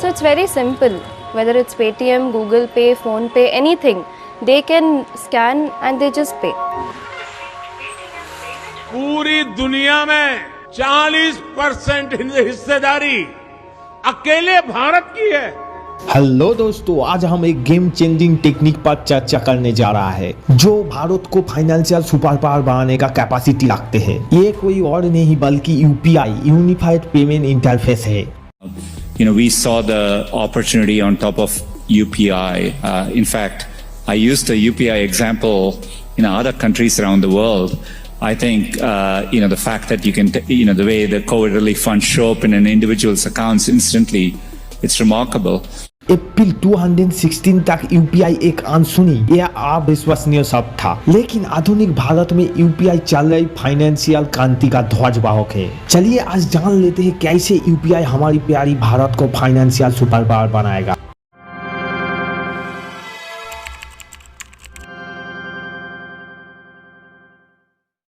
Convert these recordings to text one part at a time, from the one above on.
So it's very simple. Whether it's Paytm, Google Pay, Phone Pay, anything, they can scan and they just pay. पूरी दुनिया में 40% हिस्सेदारी अकेले भारत की है। हेलो दोस्तों, आज हम एक गेम चेंजिंग टेक्निक पर चर्चा करने जा रहा है जो भारत को फाइनेंशियल सुपर पावर बनाने का कैपेसिटी रखते हैं। ये कोई और नहीं बल्कि यूपीआई यूनिफाइड पेमेंट इंटरफेस है। We saw the opportunity on top of UPI. In fact, I used the UPI example in other countries around the world. I think, the fact that you can, the way the COVID relief funds show up in an individual's accounts instantly, it's remarkable. अप्रैल 2016 तक UPI एक अनसुनी या अविश्वसनीय शब्द था, लेकिन आधुनिक भारत में UPI चल रही फाइनेंशियल क्रांति का ध्वजवाहक है। चलिए आज जान लेते हैं कैसे यूपीआई हमारी प्यारी भारत को फाइनेंशियल सुपर पावर बनाएगा।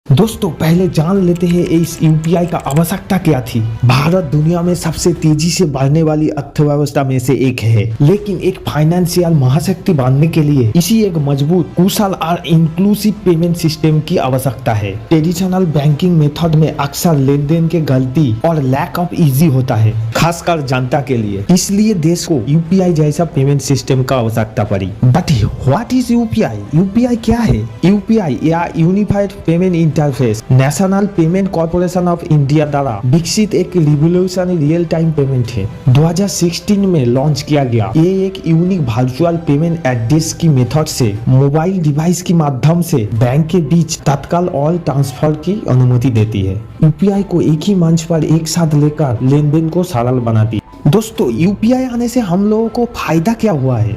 दोस्तों पहले जान लेते हैं इस यूपीआई का आवश्यकता क्या थी। भारत दुनिया में सबसे तेजी से बढ़ने वाली अर्थव्यवस्था में से एक है, लेकिन एक फाइनेंशियल महाशक्ति बनने के लिए इसी एक मजबूत, कुशल और इंक्लूसिव पेमेंट सिस्टम की आवश्यकता है। ट्रेडिशनल बैंकिंग मेथड में अक्सर लेन देन के गलती और लैक ऑफ इजी होता है, खासकर जनता के लिए। इसलिए देश को यूपीआई जैसा पेमेंट सिस्टम का आवश्यकता पड़ी। But what is UPI? UPI क्या है? यूपीआई या unified payment interface national payment corporation of India द्वारा विकसित एक रिवोल्यूशनरी रियल टाइम पेमेंट है। 2016 में लॉन्च किया गया। ये एक यूनिक वर्चुअल पेमेंट एड्रेस की मेथड से मोबाइल डिवाइस के माध्यम से बैंक के बीच तत्काल ऑल ट्रांसफर की अनुमति देती है। यूपीआई को एक ही मंच पर एक साथ लेकर लेन देन को सरल बनाती है। दोस्तों यूपीआई आने से हम लोगों को फायदा क्या हुआ है?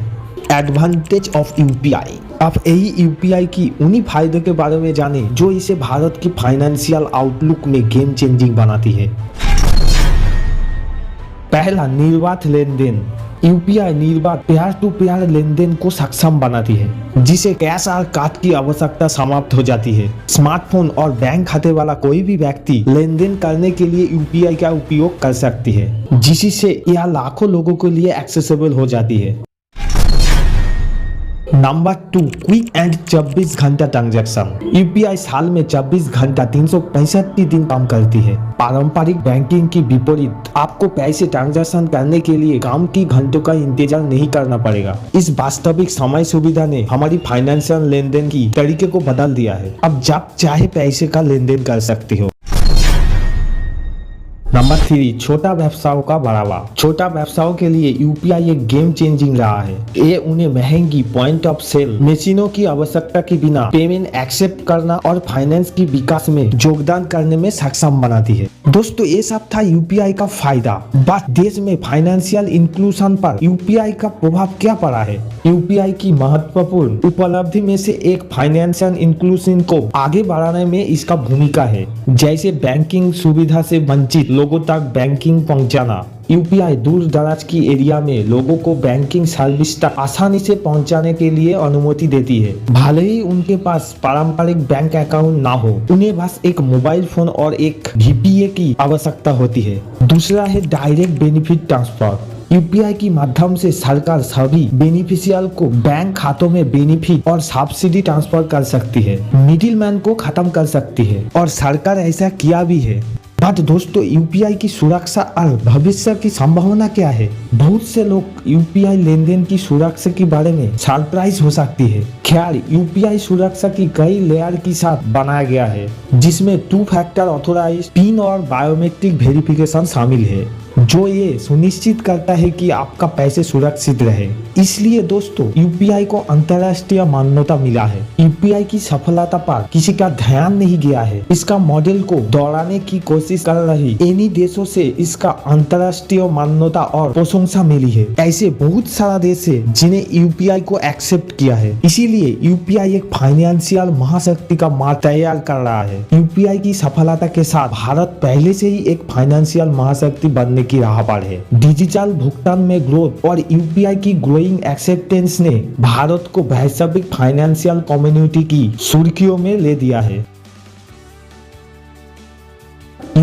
Advantage of UPI. आप यही यूपीआई की उन्हीं फायदों के बारे में जाने जो इसे भारत की फाइनेंशियल आउटलुक में गेम चेंजिंग बनाती है। पहला, निर्बाध लेन देन। यूपीआई निर्बाध पेयर टू पेयर लेन देन को सक्षम बनाती है, जिसे कैश और कार्ड की आवश्यकता समाप्त हो जाती है। स्मार्टफोन और बैंक खाते वाला कोई भी व्यक्ति लेन देन करने के लिए यूपीआई का उपयोग कर सकती है, जिससे यह लाखों लोगों के लिए एक्सेसिबल हो जाती है। नंबर 2, क्विक एंड 24 घंटा ट्रांजैक्शन। यूपीआई साल में 24 घंटा 365 दिन काम करती है। पारंपरिक बैंकिंग की विपरीत आपको पैसे ट्रांजैक्शन करने के लिए काम की घंटों का इंतजार नहीं करना पड़ेगा। इस वास्तविक समय सुविधा ने हमारी फाइनेंशियल लेन देन की तरीके को बदल दिया है। अब जब चाहे पैसे का लेन देन कर सकते हो। नंबर 3, छोटा व्यवसायों का बढ़ावा। छोटा व्यवसायों के लिए यूपीआई एक गेम चेंजिंग रहा है। ये उन्हें महंगी पॉइंट ऑफ सेल मशीनों की आवश्यकता के बिना पेमेंट एक्सेप्ट करना और फाइनेंस की विकास में योगदान करने में सक्षम बनाती है। दोस्तों ये सब था यूपीआई का फायदा। बट देश में फाइनेंशियल इंक्लूजन पर यूपीआई का प्रभाव क्या पड़ा है? यूपीआई की महत्वपूर्ण उपलब्धि में से एक फाइनेंशियल इंक्लूजन को आगे बढ़ाने में इसका भूमिका है, जैसे बैंकिंग सुविधा से वंचित लोगों तक बैंकिंग पहुंचाना। यूपीआई दूर दराज की एरिया में लोगों को बैंकिंग सर्विस तक आसानी से पहुंचाने के लिए अनुमति देती है, भले ही उनके पास पारंपरिक बैंक अकाउंट ना हो। उन्हें बस एक मोबाइल फोन और एक वीपीए की आवश्यकता होती है। दूसरा है डायरेक्ट बेनिफिट ट्रांसफर। यूपीआई के माध्यम से सरकार सभी बेनिफिशियल को बैंक खातों में बेनिफिट और सब्सिडी ट्रांसफर कर सकती है, मिडिलमैन को खत्म कर सकती है, और सरकार ऐसा किया भी है। बट दोस्तों यूपीआई की सुरक्षा और भविष्य की संभावना क्या है? बहुत से लोग यूपीआई लेन देन की सुरक्षा के बारे में सरप्राइज हो सकती है। खैर यूपीआई सुरक्षा की कई लेयर के साथ बनाया गया है, जिसमें 2 फैक्टर ऑथोराइज पिन और बायोमेट्रिक वेरिफिकेशन शामिल है, जो ये सुनिश्चित करता है कि आपका पैसे सुरक्षित रहे। इसलिए दोस्तों यूपीआई को अंतर्राष्ट्रीय मान्यता मिला है। यूपीआई की सफलता पर किसी का ध्यान नहीं गया है। इसका मॉडल को दोहराने की कोशिश कर रही इन्हीं देशों से इसका अंतर्राष्ट्रीय मान्यता और प्रशंसा मिली है। ऐसे बहुत सारा देश है जिन्हें यूपीआई को एक्सेप्ट किया है। इसीलिए यूपीआई एक फाइनेंशियल महाशक्ति का मार्ग तैयार कर रहा है। यूपीआई की सफलता के साथ भारत पहले से ही एक फाइनेंशियल महाशक्ति बनने की राह पर है। डिजिटल भुगतान में ग्रोथ और यूपीआई की ग्रोइंग एक्सेप्टेंस ने भारत को वैश्विक फाइनेंशियल कम्युनिटी की सुर्खियों में ले दिया है।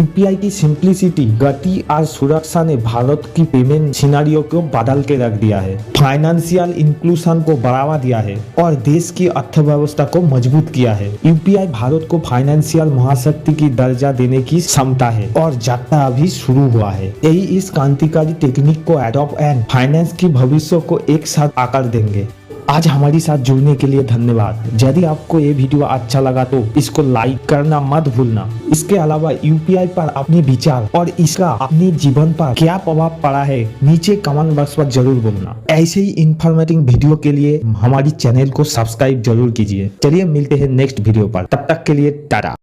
यूपीआई की सिंप्लिसिटी, गति और सुरक्षा ने भारत की पेमेंट सिनेरियो को बदल के रख दिया है, फाइनेंशियल इंक्लूजन को बढ़ावा दिया है और देश की अर्थव्यवस्था को मजबूत किया है। यूपीआई भारत को फाइनेंशियल महाशक्ति की दर्जा देने की क्षमता है और यात्रा अभी शुरू हुआ है। यही इस क्रांतिकारी टेक्निक को एडॉप्ट एंड फाइनेंस की भविष्य को एक साथ आकार देंगे। आज हमारे साथ जुड़ने के लिए धन्यवाद। यदि आपको ये वीडियो अच्छा लगा तो इसको लाइक करना मत भूलना। इसके अलावा यूपीआई पर अपने विचार और इसका अपने जीवन पर क्या प्रभाव पड़ा है नीचे कमेंट बॉक्स पर जरूर बोलना। ऐसे ही इंफॉर्मेटिव वीडियो के लिए हमारी चैनल को सब्सक्राइब जरूर कीजिए। चलिए मिलते हैं नेक्स्ट वीडियो पर, तब तक के लिए टाटा।